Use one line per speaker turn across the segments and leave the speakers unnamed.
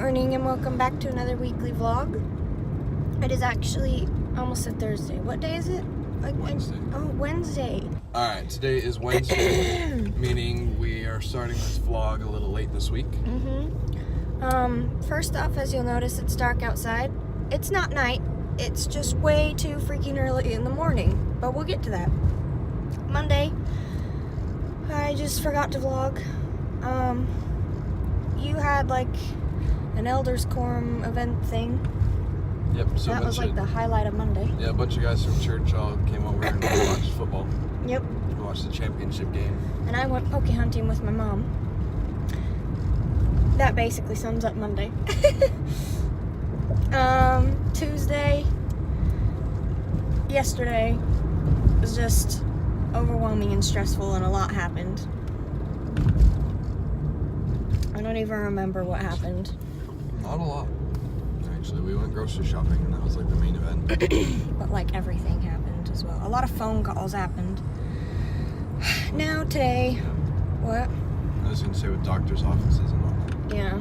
morning and welcome back to another weekly vlog. It is actually almost a Thursday. What day is it? Like
Wednesday.
Oh, Wednesday.
Alright, today is Wednesday, meaning we are starting this vlog a little late this week.
First off, as you'll notice, it's dark outside. It's not night. It's just way too freaking early in the morning. But we'll get to that. Monday, I just forgot to vlog. You had like an Elders Quorum event thing.
Yep, so
that was like the highlight of Monday.
Yeah, a bunch of guys from church all came over and watched football.
Yep.
We watched the championship game.
And I went poke hunting with my mom. That basically sums up Monday. Tuesday, yesterday was just overwhelming and stressful, and a lot happened. I don't even remember what happened.
Not a lot. Actually, we went grocery shopping, and that was like the main event.
But like everything happened as well. A lot of phone calls happened. Now today, what?
I was gonna say with doctors' offices and all.
Yeah.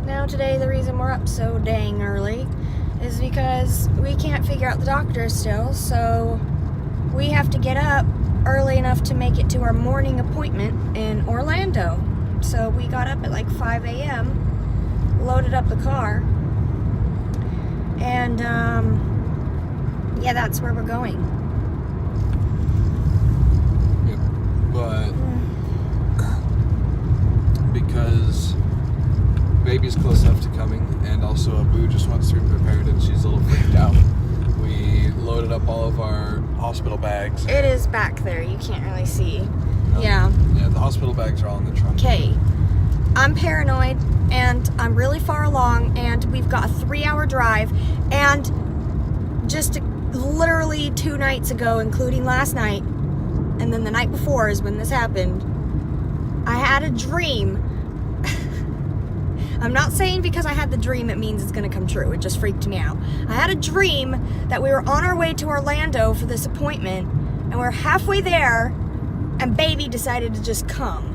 Now today, the reason we're up so dang early is because we can't figure out the doctor still, so we have to get up early enough to make it to our morning appointment in Orlando. So we got up at like 5 a.m., loaded up the car, and yeah, that's where we're going.
Yep. But because baby's close enough to coming, and also Abu just wants to be prepared and she's a little freaked out, we loaded up all of our hospital bags.
It is back there. You can't really see.
No.
Yeah.
Yeah, the hospital bags are all in the trunk.
Okay. I'm paranoid, and I'm really far along, and we've got a 3-hour drive, and just literally 2 nights ago, including last night, and then the night before is when this happened, I had a dream. I'm not saying because I had the dream it means it's gonna come true. It just freaked me out. I had a dream that we were on our way to Orlando for this appointment, and we're halfway there, and baby decided to just come.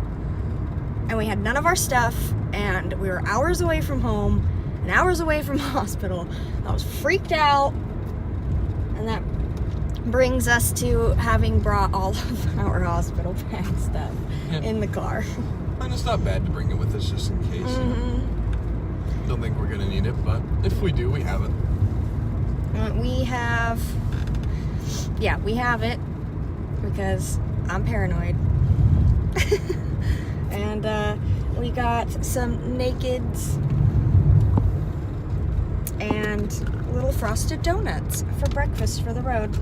And we had none of our stuff, and we were hours away from home and hours away from the hospital. I was freaked out, and that brings us to having brought all of our hospital bag stuff in the car.
And it's not bad to bring it with us just in case. Don't think we're gonna need it, but if we do, we have it.
We have it because I'm paranoid. And we got some Nakeds and little frosted donuts for breakfast for the road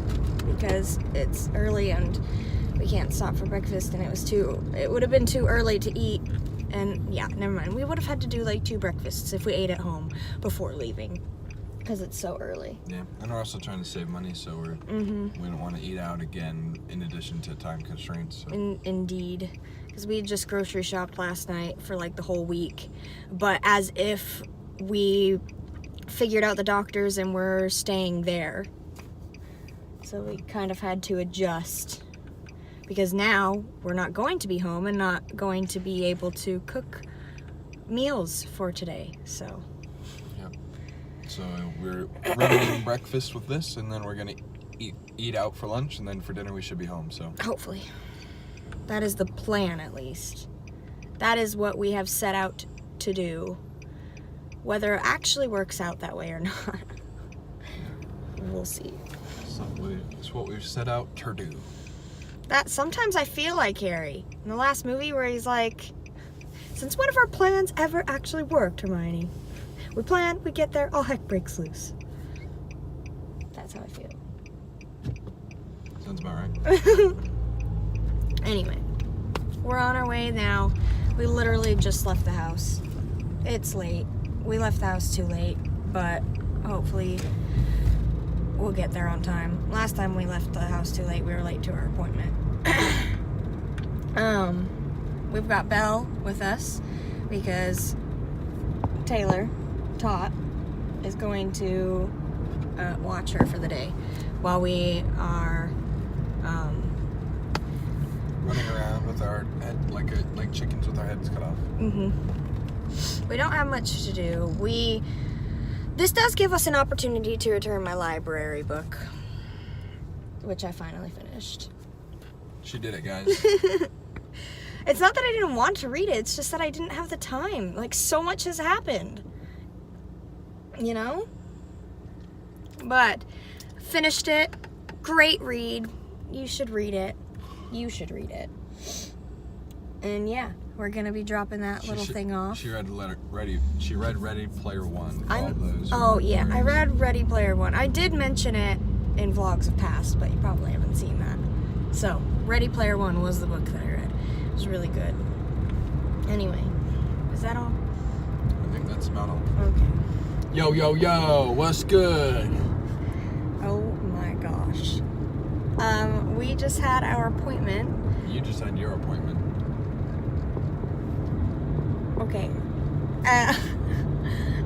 because it's early and we can't stop for breakfast, and it would have been too early to eat. And yeah, never mind. We would have had to do like 2 breakfasts if we ate at home before leaving because it's so early.
Yeah, and we're also trying to save money, so we don't want to eat out again in addition to time constraints. So.
Indeed. Because we just grocery shopped last night for like the whole week, but as if we figured out the doctors and we're staying there. So we kind of had to adjust because now we're not going to be home and not going to be able to cook meals for today. So
So we're running breakfast with this, and then we're gonna eat out for lunch, and then for dinner we should be home. So
hopefully. That is the plan, at least. That is what we have set out to do. Whether it actually works out that way or not, we'll see.
It's what we've set out to do.
That sometimes I feel like Harry in the last movie where he's like, since when have our plans ever actually worked, Hermione? We plan, we get there, all heck breaks loose. That's how I feel.
Sounds about right.
Anyway, we're on our way now. We literally just left the house. It's late. We left the house too late, but hopefully we'll get there on time. Last time we left the house too late, we were late to our appointment. We've got Belle with us because Taylor, Tot, is going to watch her for the day while we are
running around with our head like chickens with our heads cut off.
We don't have much to do. This does give us an opportunity to return my library book, which I finally finished.
She did it, guys.
It's not that I didn't want to read it, it's just that I didn't have the time. Like, so much has happened. You know? But, finished it. Great read. You should read it. You should read it. And yeah, we're gonna be dropping that little thing off.
She read Ready Player One.
Yeah, I read Ready Player One. I did mention it in vlogs of past, but you probably haven't seen that. So, Ready Player One was the book that I read. It was really good. Anyway, is that all?
I think that's about all.
Okay.
Yo, yo, yo, what's good?
Oh my gosh. We just had our appointment.
You just had your appointment.
Okay.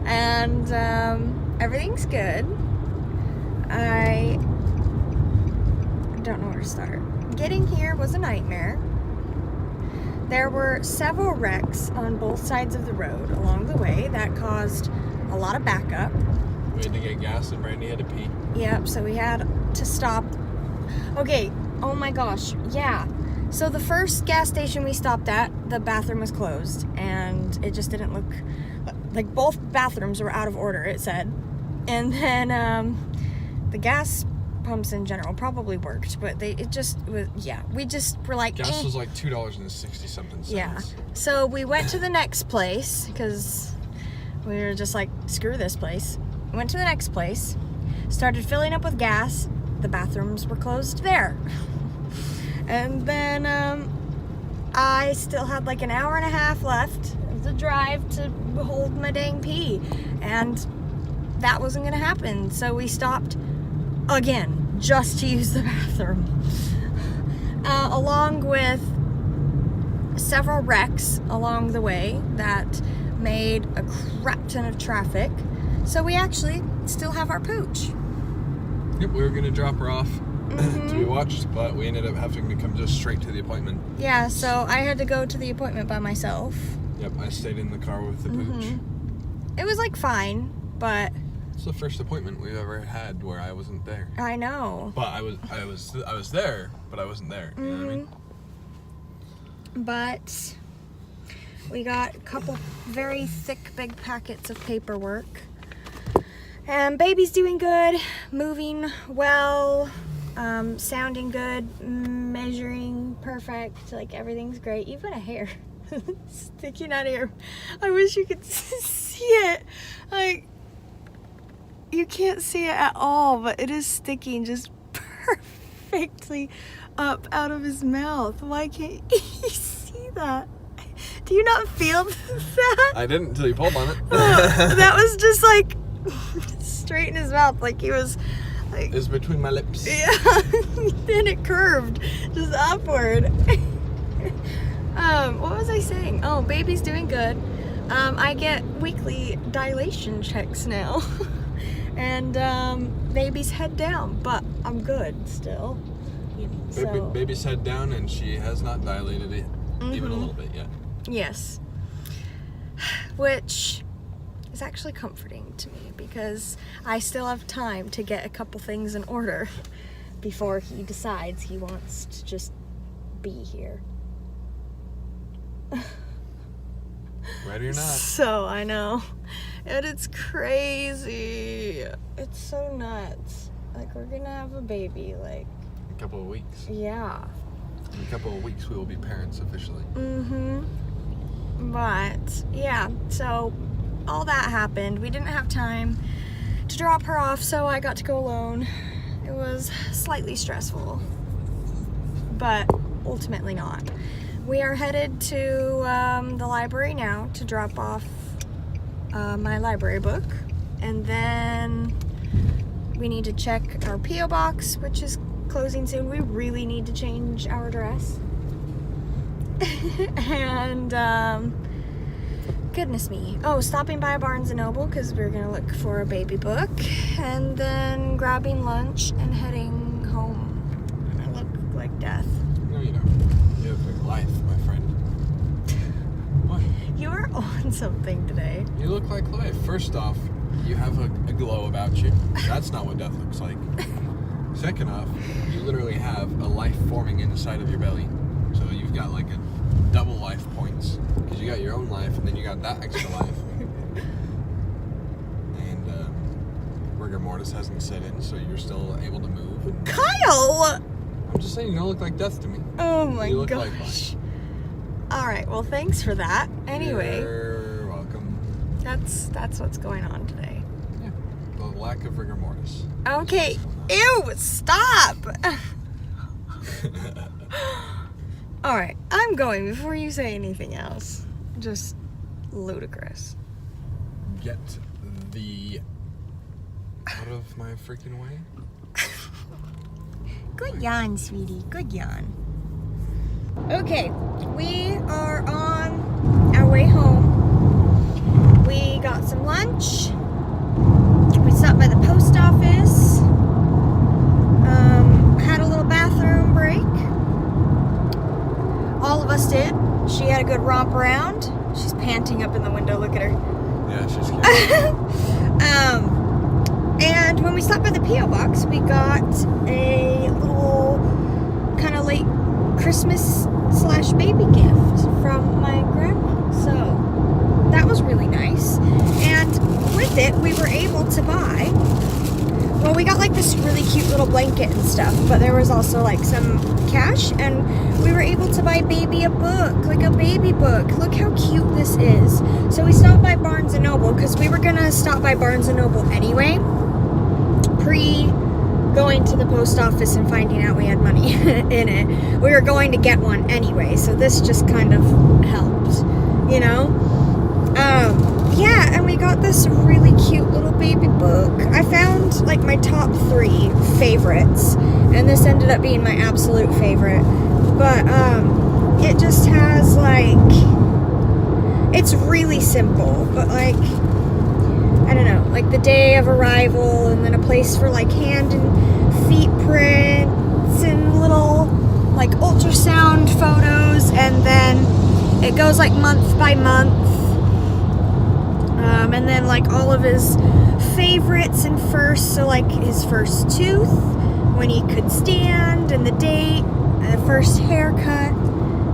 And everything's good. I don't know where to start. Getting here was a nightmare. There were several wrecks on both sides of the road along the way that caused a lot of backup.
We had to get gas and Brandy had to pee.
Yep, so we had to stop. Okay, oh my gosh, yeah. So the first gas station we stopped at, the bathroom was closed, and it just didn't look like both bathrooms were out of order, it said. And then the gas pumps in general probably worked, but we just were like,
Gas was like $2.60 something.
Yeah. So we went to the next place because we were just like, screw this place. Went to the next place, started filling up with gas. The bathrooms were closed there. And then I still had like an hour and a half left of the drive to hold my dang pee. And that wasn't going to happen. So we stopped again just to use the bathroom. Along with several wrecks along the way that made a crap ton of traffic. So we actually still have our pooch.
Yep, we were going to drop her off to be watched, but we ended up having to come just straight to the appointment.
Yeah, so I had to go to the appointment by myself.
Yep, I stayed in the car with the pooch.
It was like fine, but
It's the first appointment we've ever had where I wasn't there.
I know.
But I was there, but I wasn't there. You know what I mean?
But we got a couple very thick, big packets of paperwork. And baby's doing good, moving well, sounding good, measuring perfect, like everything's great. You've got a hair sticking out of here. I wish you could see it. Like, you can't see it at all, but it is sticking just perfectly up out of his mouth. Why can't you see that? Do you not feel that?
I didn't until you pulled on it.
That was just like straight in his mouth, like he was like,
It's between my lips.
yeah. Then it curved just upward. What was I saying? Oh, baby's doing good. I get weekly dilation checks now. And baby's head down, but I'm good still.
Baby's head down, and she has not dilated it even a little bit yet.
Yes. Which is actually comforting to me because I still have time to get a couple things in order before he decides he wants to just be here.
Ready or not.
So, I know. And it's crazy. It's so nuts. Like, we're gonna have a baby, like...
In a couple of weeks.
Yeah.
In a couple of weeks, we will be parents officially.
But, yeah, so all that happened. We didn't have time to drop her off, so I got to go alone. It was slightly stressful, but ultimately not. We are headed to the library now to drop off my library book, and then we need to check our P.O. box, which is closing soon. We really need to change our address. And goodness me. Oh, stopping by Barnes & Noble because we're gonna look for a baby book, and then grabbing lunch and heading home. I look like death.
No, you don't. You have a big life, my friend. What?
You're on something today.
You look like life. First off, you have a glow about you. That's not what death looks like. Second off, you literally have a life forming inside of your belly. So you've got like a double life points. Because you got your own life, and then you got that extra life. And rigor mortis hasn't set in, so you're still able to move. And
Kyle!
I'm just saying, you don't look like death to me.
Oh my
You look
gosh.
like life.
Alright, well thanks for that. Anyway,
You're welcome.
that's what's going on today.
Yeah. The lack of rigor mortis.
Okay. Ew, stop! Alright, I'm going before you say anything else. Just ludicrous.
Get the out of my freaking way.
Good yawn, sweetie. Good yawn. Okay, we are on our way home. We got some lunch. We stopped by the post office. Had a little bathroom break. All of us did. She had a good romp around. She's panting up in the window. Look at her.
Yeah, she's cute.
And when we stopped by the P.O. box, we got a little kind of late Christmas / baby gift from my grandma. So that was really nice. And with it, we were able to buy, well, we got like this really cute little blanket and stuff, but there was also like some cash, and we were able to buy baby a book, like a baby book. Look how cute this is. So we stopped by Barnes & Noble because we were gonna stop by Barnes & Noble anyway, going to the post office and finding out we had money in it. We were going to get one anyway, so this just kind of helped, you know? Yeah, and we got this really cute little baby book. I found like my top 3 favorites, and this ended up being my absolute favorite. But it just has like, it's really simple, but like, I don't know, like the day of arrival, and then a place for like hand and feet prints and little like ultrasound photos, and then it goes like month by month, and then like all of his favorites and first, so like his first tooth, when he could stand, and the date, first haircut,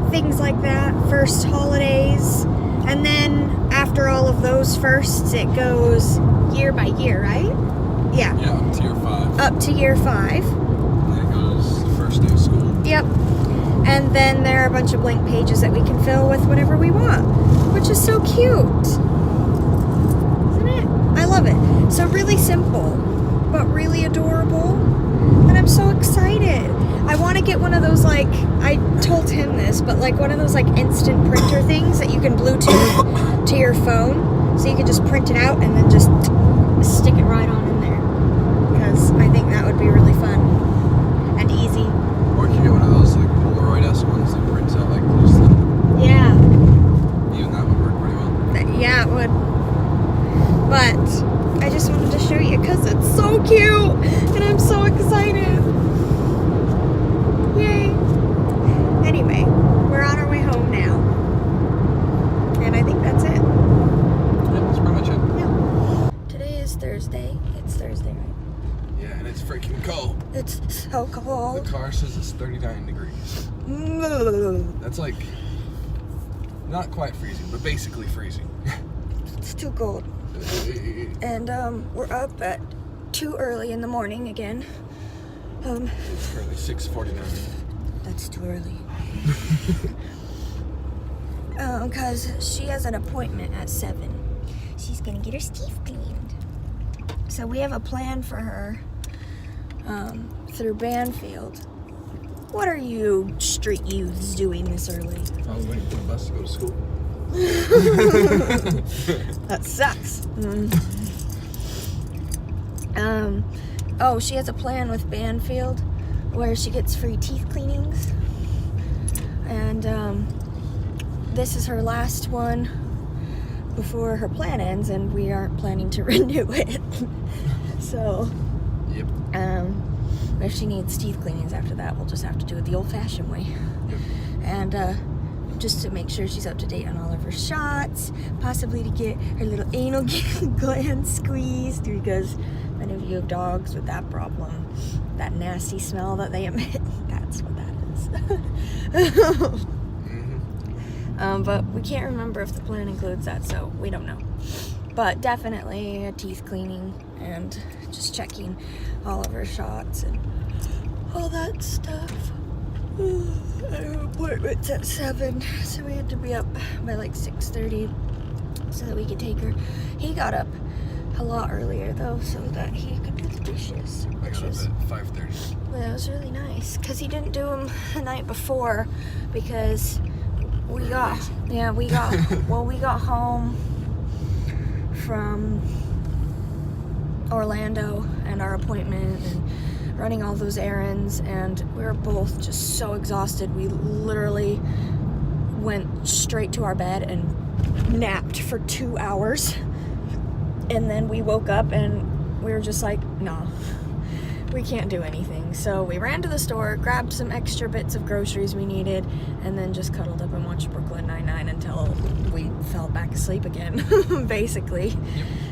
things like that, first holidays. And then after all of those firsts, it goes year by year, right? Yeah.
Yeah, up to year 5.
Up to year 5.
And then it goes the first day of school.
Yep. And then there are a bunch of blank pages that we can fill with whatever we want, which is so cute. Isn't it? I love it. So really simple, but really adorable. And I'm so excited. I want to get one of those, like, I told him this, but like one of those like instant printer things that you can Bluetooth to your phone, so you can just print it out and then just stick it right on in there. Because I think that would be really fun and easy.
Or you can get one of those like Polaroid-esque ones that prints out like just
Yeah.
even that would work pretty well.
Yeah, it would. But I just wanted to show you because it's so cute and I'm so excited. Yay. Anyway, we're on our way home now. And I think that's it.
Yeah, that's pretty much it.
Yeah. Today is Thursday. It's Thursday, right?
Yeah, and it's freaking cold.
It's so
The
cold.
car says it's 39 degrees. That's like not quite freezing, but basically freezing.
It's too cold. And we're up at too early in the morning again.
It's currently 6:49.
That's too early. Because she has an appointment at 7. She's gonna get her teeth cleaned. So we have a plan for her through Banfield. What are you street youths doing this early?
I was waiting for the bus to go to school.
That sucks. Oh, she has a plan with Banfield where she gets free teeth cleanings. And this is her last one before her plan ends, and we aren't planning to renew it. So,
Yep.
if she needs teeth cleanings after that, we'll just have to do it the old-fashioned way.
Yep.
And just to make sure she's up to date on all of her shots, possibly to get her little anal gland squeezed, because if any of you have dogs with that problem, that nasty smell that they emit, that's what that is. But we can't remember if the plan includes that, so we don't know. But definitely a teeth cleaning and just checking all of her shots and all that stuff. Our appointment's at 7, so we had to be up by like 6:30 so that we could take her. He got up a lot earlier though, so that he could do the dishes.
I got up at 5:30.
Well, that was really nice because he didn't do them the night before because we got home from Orlando and our appointment and running all those errands, and we were both just so exhausted. We literally went straight to our bed and napped for 2 hours, and then we woke up and we were just like, nah, we can't do anything. So we ran to the store, grabbed some extra bits of groceries we needed, and then just cuddled up and watched Brooklyn Nine-Nine until we fell back asleep again, basically.
Yep.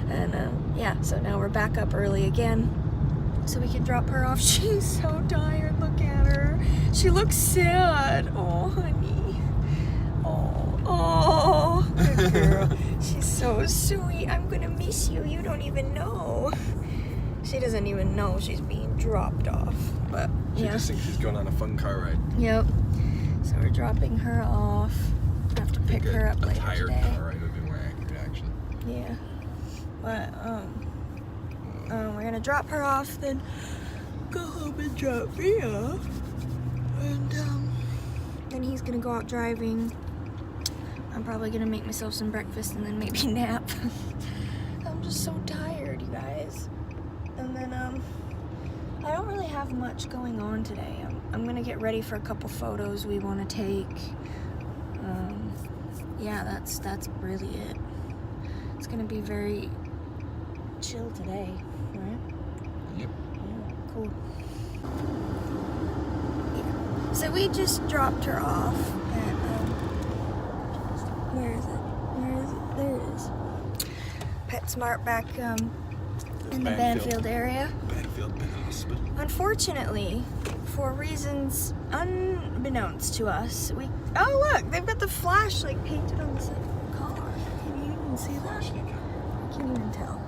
And yeah, so now we're back up early again so we can drop her off. She's so tired. Look at her. She looks sad. Oh, honey. Oh, good girl. She's so sweet. I'm gonna miss you. You don't even know. She doesn't even know she's being dropped off. But
She
yeah.
just thinks she's going on a fun car ride.
Yep. So we're dropping her off. I have to pick her up later
tired
today.
car ride would be more accurate, actually.
Yeah. But we're gonna drop her off, then go home and drop me off, and then he's gonna go out driving. I'm probably gonna make myself some breakfast and then maybe nap. I'm just so tired, you guys. And then I don't really have much going on today. I'm gonna get ready for a couple photos we want to take. Yeah, that's really it. It's gonna be very chill today, right?
Yep.
Yeah, cool. Yeah. So we just dropped her off at where is it? There it is. PetSmart back in the Banfield area.
Banfield Pet Hospital.
Unfortunately, for reasons unbeknownst to us, oh look, they've got the flashlight painted on the side of the car. Can you even see that? I can't even tell.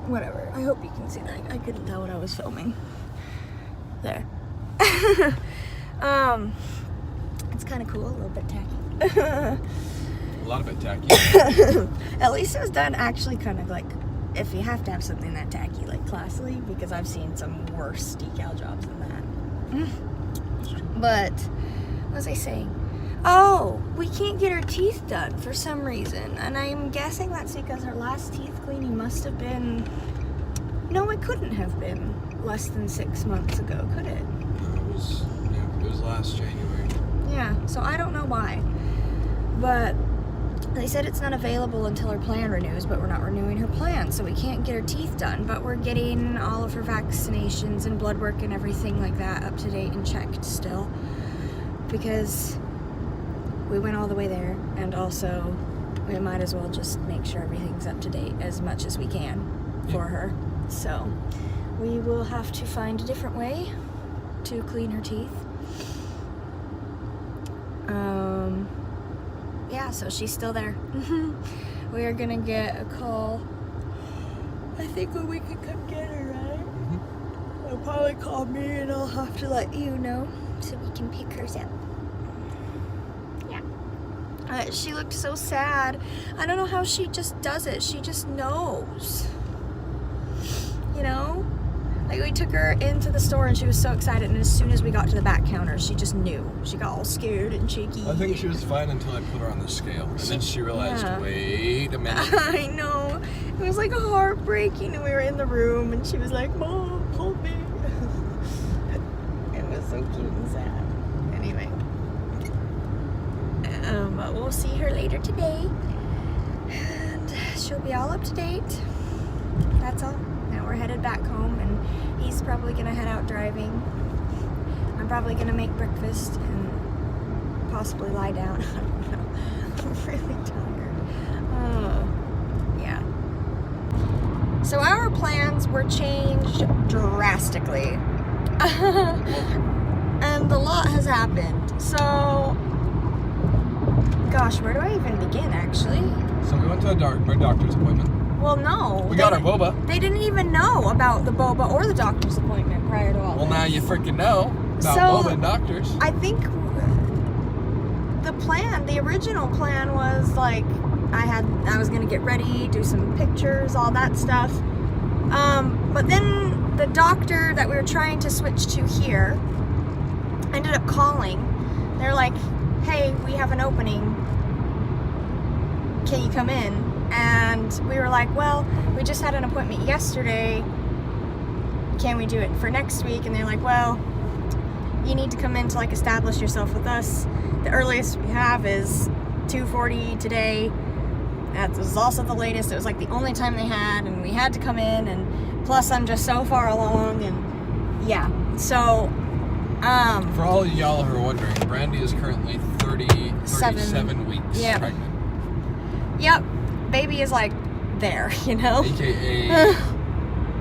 Whatever. I hope you can see that. I couldn't tell what I was filming. There. It's kind of cool, a little bit tacky.
A lot of it tacky.
At least it was done actually kind of like, if you have to have something that tacky, like classily, because I've seen some worse decal jobs than that. But, what was I saying? Oh, we can't get her teeth done for some reason, and I'm guessing that's because her last teeth cleaning must have been, no, it couldn't have been less than 6 months ago, could it?
No, it was last January.
Yeah, so I don't know why, but they said it's not available until her plan renews, but we're not renewing her plan, so we can't get her teeth done, but we're getting all of her vaccinations and blood work and everything like that up to date and checked still, because we went all the way there, and also we might as well just make sure everything's up to date as much as we can for her. So we will have to find a different way to clean her teeth. Yeah, so she's still there. We are gonna get a call, I think, when we can come get her, right?
Mm-hmm.
They'll probably call me and I'll have to let you know so we can pick hers up. Yeah. She looked so sad. I don't know how she just does it. She just knows. You know? Like, we took her into the store and she was so excited, and as soon as we got to the back counter, she just knew. She got all scared and shaky.
I think she was fine until I put her on the scale. And then she realized,
Yeah.
wait a minute.
I know. It was like heartbreaking, and we were in the room and she was like, Mom, hold me. It was so cute and sad. Anyway. But we'll see her later today. And she'll be all up to date. That's all. Now we're headed back home, and he's probably gonna head out driving. I'm probably gonna make breakfast and possibly lie down. I don't I'm really tired. Yeah. So our plans were changed drastically. And a lot has happened. So, gosh, where do I even begin, actually?
So we went to our doctor's appointment.
Well, no.
We got our boba.
They didn't even know about the boba or the doctor's appointment prior to all
Well,
this.
now you freaking know about boba and doctors.
I think the original plan was like, I was gonna get ready, do some pictures, all that stuff. But then the doctor that we were trying to switch to here ended up calling. They're like, hey, we have an opening. Can you come in? And we were like, well, we just had an appointment yesterday. Can we do it for next week? And they're like, well, you need to come in to like establish yourself with us. The earliest we have is 2:40 today. That was also the latest. It was like the only time they had, and we had to come in, and plus I'm just so far along, and yeah. So,
For all of y'all who are wondering, Brandy is currently 37 weeks pregnant.
Yep. Baby is like there, you know?
AKA,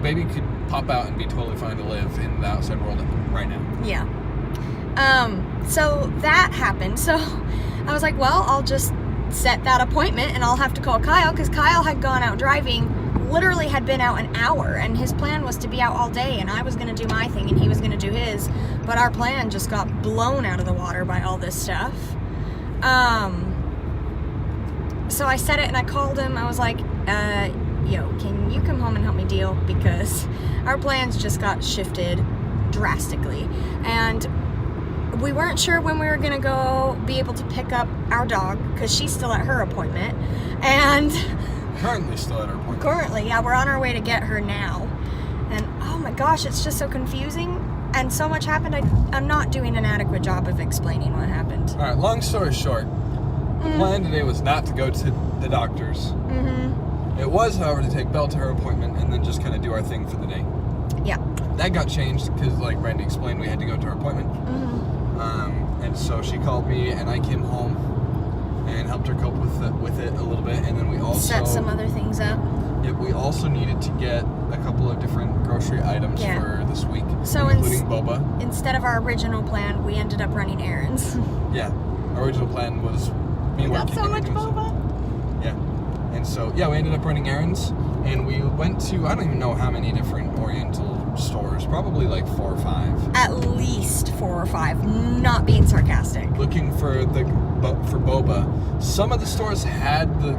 baby could pop out and be totally fine to live in the outside world right now.
Yeah. So that happened. So I was like, well, I'll just set that appointment and I'll have to call Kyle, because Kyle had gone out driving, literally had been out an hour, and his plan was to be out all day, and I was going to do my thing and he was going to do his, but our plan just got blown out of the water by all this stuff. So I said it and I called him. I was like, yo, can you come home and help me deal? Because our plans just got shifted drastically. And we weren't sure when we were going to go be able to pick up our dog, because she's still at her appointment. And
Currently still at our appointment.
currently, yeah, we're on our way to get her now. And oh my gosh, it's just so confusing. And so much happened. I'm not doing an adequate job of explaining what happened.
All right, long story short, the plan today was not to go to the doctor's.
Mm-hmm.
It was, however, to take Belle to her appointment and then just kind of do our thing for the day.
Yeah.
That got changed because, like Brandy explained, we had to go to her appointment.
Mm-hmm.
And so she called me, and I came home and helped her cope with it a little bit. And then we also
Set some other things up.
Yep, we also needed to get a couple of different grocery items for this week,
So
including boba.
Instead of our original plan, we ended up running errands.
Yeah, our original plan was me
We got
working
so
and
much
doing stuff.
boba.
Yeah, and so yeah, we ended up running errands, and we went to I don't even know how many different Oriental stores, probably like 4 or 5.
At least 4 or 5. Not being sarcastic.
Looking for boba. Some of the stores had the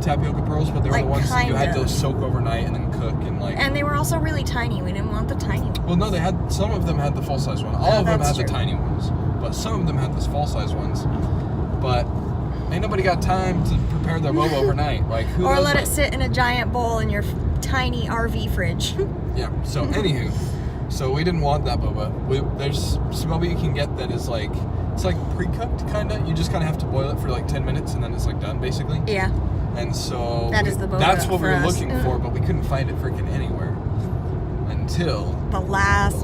tapioca pearls, but they were
Like,
the ones that you had
kind
to
of.
soak overnight and then cook and like.
And they were also really tiny. We didn't want the tiny ones.
Well, no, they had some of them had the full size one. All of them
that's
had the
true.
tiny ones, but some of them had the full size ones. But ain't nobody got time to prepare their boba overnight. Like who?
Or
does
let
that?
it sit in a giant bowl in your tiny RV fridge.
Yeah. So anywho, so we didn't want that boba. There's some boba you can get that is like it's like pre-cooked kind of. You just kind of have to boil it for like 10 minutes and then it's like done basically.
Yeah.
And so
That is the boba
that's what we
for
were
us.
looking for, but we couldn't find it freaking anywhere until
The last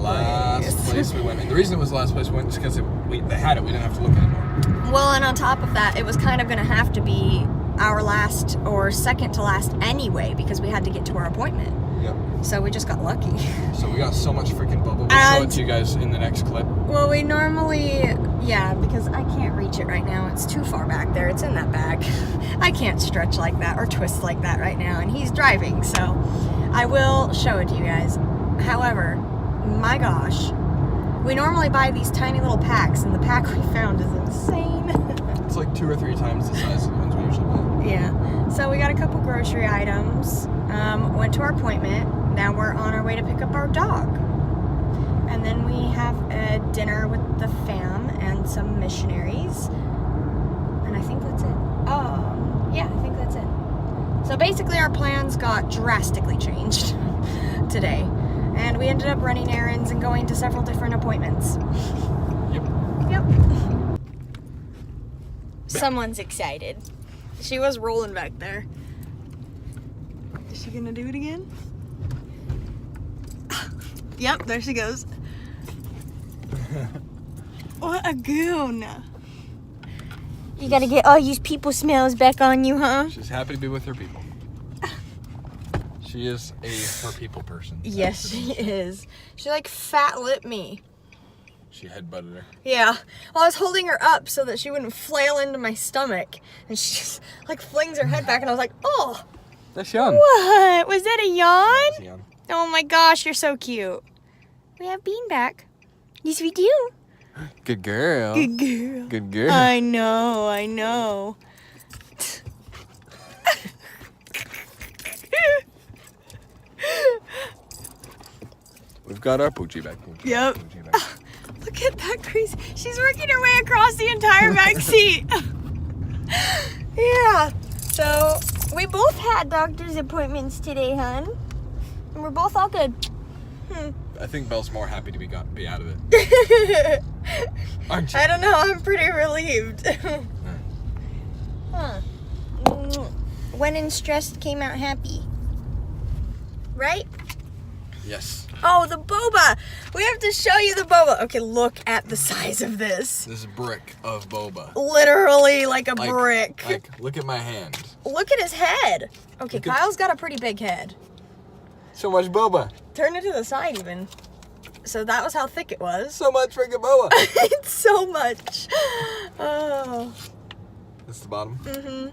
place we went. And the reason it was the last place we went is because they had it. We didn't have to look anymore.
Well, and on top of that, it was kind of going to have to be our last or second to last anyway, because we had to get to our appointment.
Yep.
So we just got lucky.
So we got so much freaking boba. We'll show it
And-
to you guys in the next clip.
Well, we normally, because I can't reach it right now. It's too far back there. It's in that bag. I can't stretch like that or twist like that right now, and he's driving, so I will show it to you guys. However, my gosh, we normally buy these tiny little packs, and the pack we found is insane.
It's like 2 or 3 times the size of the ones we usually buy.
Yeah. So we got a couple grocery items, went to our appointment. Now we're on our way to pick up our dog. And then we have a dinner with the fam and some missionaries. And I think that's it. Yeah, I think that's it. So basically our plans got drastically changed today. And we ended up running errands and going to several different appointments.
Yep.
Someone's excited. She was rolling back there. Is she gonna do it again? Yep, there she goes. What a goon. You gotta get all these people smells back on you, huh?
She's happy to be with her people. She is her people person.
Yes, she is. She like fat lipped me.
She headbutted her.
Yeah. Well, I was holding her up so that she wouldn't flail into my stomach. And she just like flings her head back and I was like, oh.
That's Yan.
What? Was that a yawn?
That's Yan.
Oh my gosh, you're so cute. We have Bean back. Yes, we do.
Good girl.
Good girl.
Good girl.
I know.
We've got our Poochie back.
Yep.
Poochie back.
Look at that crazy. She's working her way across the entire back seat. Yeah. So we both had doctor's appointments today, hon. And we're both all good.
I think Belle's more happy to be out of it. Aren't you?
I don't know. I'm pretty relieved. Huh. When in stressed came out happy. Right?
Yes.
Oh, the boba. We have to show you the boba. Okay, look at the size of this.
This brick of boba.
Literally like a brick.
Like, look at my hand.
Look at his head. Okay,
Look at-
Kyle's got a pretty big head.
So much boba.
Turn it to the side even. So that was how thick it was.
So much freaking boba.
It's so much. Oh.
This is the bottom.
Mm-hmm.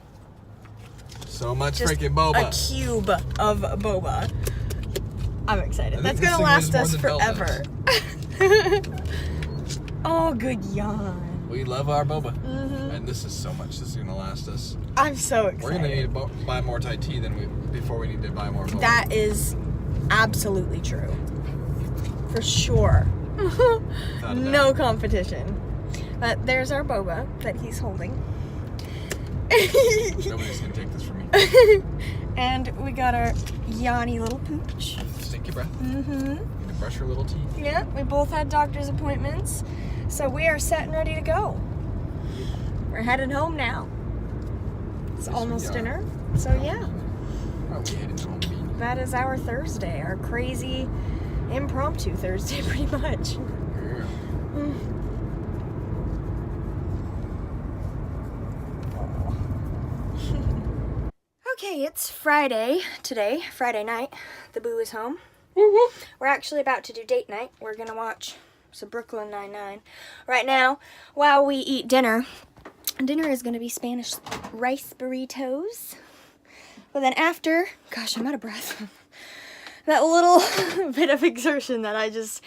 So much
Just
freaking boba.
a cube of boba. I'm excited.
I
That's
think
gonna
this
last
thing weighs
us
more than
forever. Oh, good yawn.
We love our boba.
Mm-hmm.
And this is so much. This is going to last us.
I'm so excited.
We're going to need to buy more Thai tea before we need to buy more boba.
That is absolutely true. For sure.
Without a
No
doubt.
competition. But there's our boba that he's holding.
Nobody's going to take this from me.
And we got our Yanni little pooch.
Stinky breath.
Mm-hmm.
Need to brush her little teeth.
Yeah, we both had doctor's appointments. So we are set and ready to go. We're headed home now. It's
Yes, we
almost
are.
dinner. So yeah,
Are we heading home, Bean?
that is our Thursday. Our crazy impromptu Thursday pretty much.
Girl.
Okay, it's Friday today, Friday night. The boo is home. We're actually about to do date night. We're gonna watch some Brooklyn Nine-Nine right now while we eat dinner. Dinner is gonna be Spanish rice burritos. But then after, gosh, I'm out of breath. That little bit of exertion that I just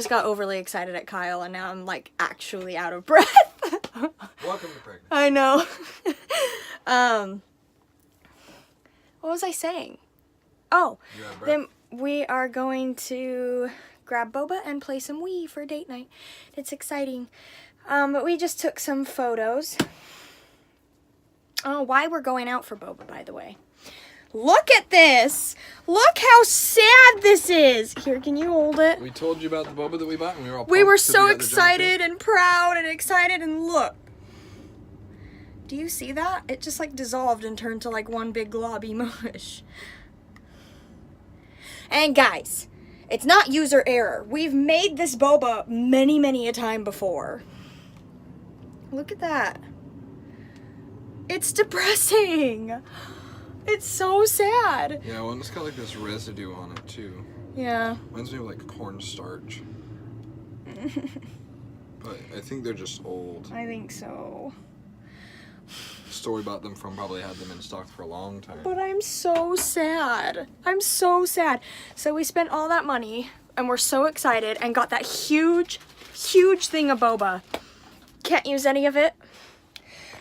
got overly excited at Kyle, and now I'm like actually out of breath.
Welcome to pregnant.
I know. What was I saying? Oh,
You out of breath?
then we are going to grab boba and play some Wii for date night. It's exciting. But we just took some photos. Oh, why we're going out for boba, by the way. Look at this! Look how sad this is! Here, can you hold it?
We told you about the boba that we bought, and we were all
We
pumped
were
'cause
so
got the jump
excited and proud and excited, and look. Do you see that? It just like dissolved and turned to like one big globby mush. And guys, it's not user error. We've made this boba many, many a time before. Look at that. It's depressing. It's so sad.
Yeah, well, it's got like this residue on it too.
Yeah.
Reminds me of like cornstarch. But I think they're just old.
I think so.
The store we bought them from probably had them in stock for a long time.
But I'm so sad. I'm so sad. So we spent all that money and we're so excited and got that huge, huge thing of boba. Can't use any of it.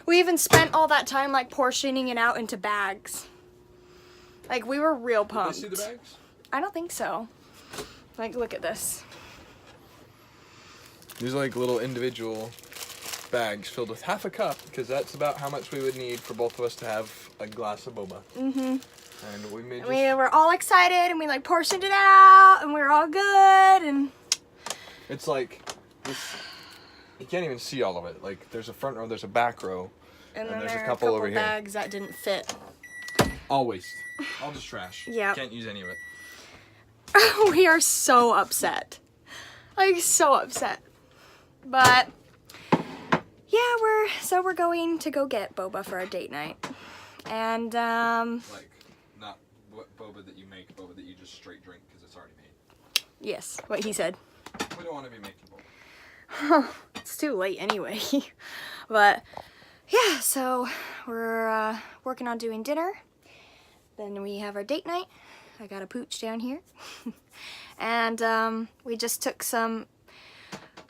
We even spent all that time like portioning it out into bags. Like we were real
Did I
pumped.
see the bags?
I don't think so. Like look at this.
These are like little individual bags filled with half a cup, because that's about how much we would need for both of us to have a glass of boba.
Mm-hmm.
And we made
And we were all excited and we like portioned it out and we were all good and
It's like this. You can't even see all of it. Like there's a front row, there's a back row,
then
there's
there
a
are
couple over here.
bags that didn't fit.
All waste. All just trash.
Yep.
Can't use any of it.
We are so upset. Like, so upset. But, yeah, we're going to go get boba for our date night. And,
Like, not what boba that you make, boba that you just straight drink because it's already made.
yes, what he said.
We don't want to be making boba.
It's too late anyway. But, yeah, so we're working on doing dinner. Then we have our date night. I got a pooch down here. And we just took some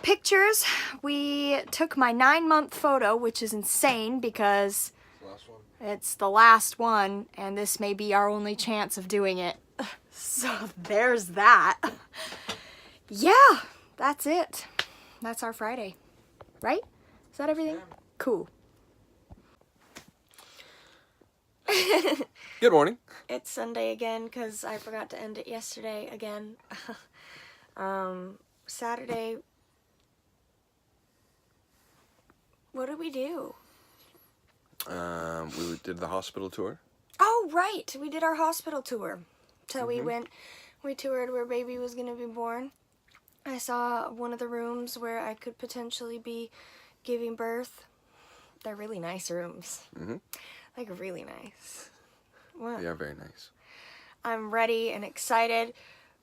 pictures. We took my 9-month photo, which is insane because
The last one.
it's the last one, and this may be our only chance of doing it. So there's that. Yeah, that's it. That's our Friday. Right? Is that everything?
Yeah.
Cool.
Good morning.
It's Sunday again because I forgot to end it yesterday again. Saturday. What did we do?
We did the hospital tour.
Oh, right. We did our hospital tour. So we toured where baby was going to be born. I saw one of the rooms where I could potentially be giving birth. They're really nice rooms.
Mm-hmm.
Like, really nice. Wow.
They are very nice.
I'm ready and excited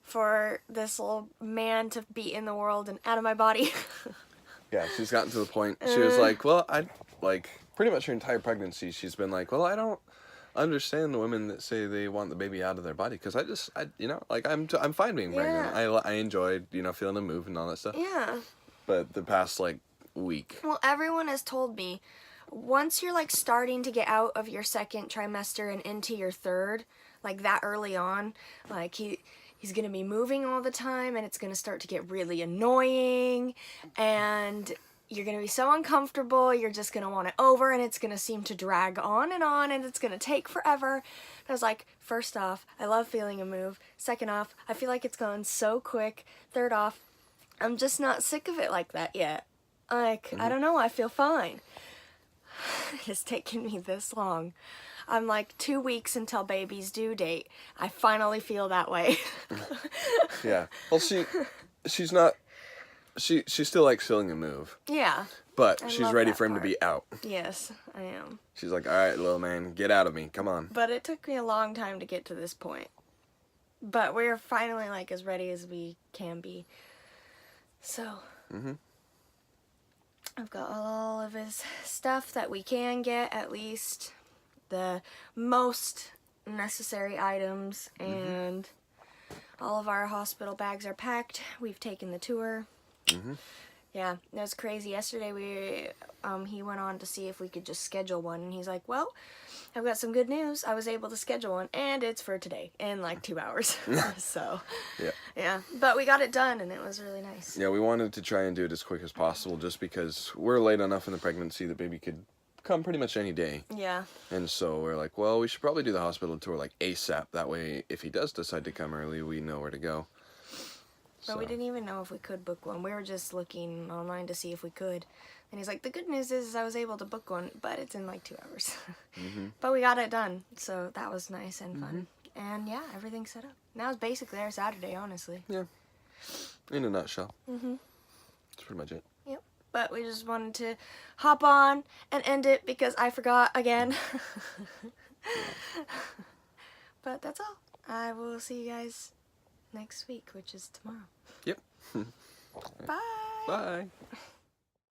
for this little man to be in the world and out of my body.
Yeah, she's gotten to the point. She was like, well, pretty much her entire pregnancy, she's been like, well, I don't understand the women that say they want the baby out of their body because I'm fine being pregnant. I enjoyed, feeling the move and all that stuff.
Yeah.
But the past, week.
Well, everyone has told me once you're starting to get out of your second trimester and into your third, that early on, he's gonna be moving all the time and it's gonna start to get really annoying and you're gonna be so uncomfortable, you're just gonna want it over and it's gonna seem to drag on and it's gonna take forever. And I was like, first off, I love feeling a move. Second off, I feel like it's gone so quick. Third off, I'm just not sick of it like that yet. I don't know, I feel fine. It's taken me this long. I'm 2 weeks until baby's due date. I finally feel that way.
Yeah. Well, she's not, she still likes feeling a move.
Yeah.
But
I
she's
love
ready
that
for him to
part.
be out.
Yes, I am.
She's like, all right, little man, get out of me. Come on.
But it took me a long time to get to this point. But we're finally as ready as we can be. So.
Mm-hmm.
I've got all of his stuff that we can get, at least the most necessary items, and all of our hospital bags are packed. We've taken the tour.
Mm-hmm.
Yeah, it was crazy. Yesterday he went on to see if we could just schedule one, and he's like, well, I've got some good news. I was able to schedule one, and it's for today in 2 hours. So, yeah, but we got it done, and it was really nice.
Yeah, we wanted to try and do it as quick as possible just because we're late enough in the pregnancy that baby could come pretty much any day.
Yeah.
And so we're like, well, we should probably do the hospital tour ASAP. That way, if he does decide to come early, we know where to go.
But we didn't even know if we could book one. We were just looking online to see if we could. And he's like, the good news is I was able to book one, but it's in 2 hours. But we got it done, so that was nice and fun. And yeah, everything's set up. That was basically our Saturday, honestly.
Yeah. In a nutshell. That's pretty much it.
Yep. But we just wanted to hop on and end it because I forgot again. But that's all. I will see you guys next week, which is tomorrow.
Yep.
Bye.
Bye.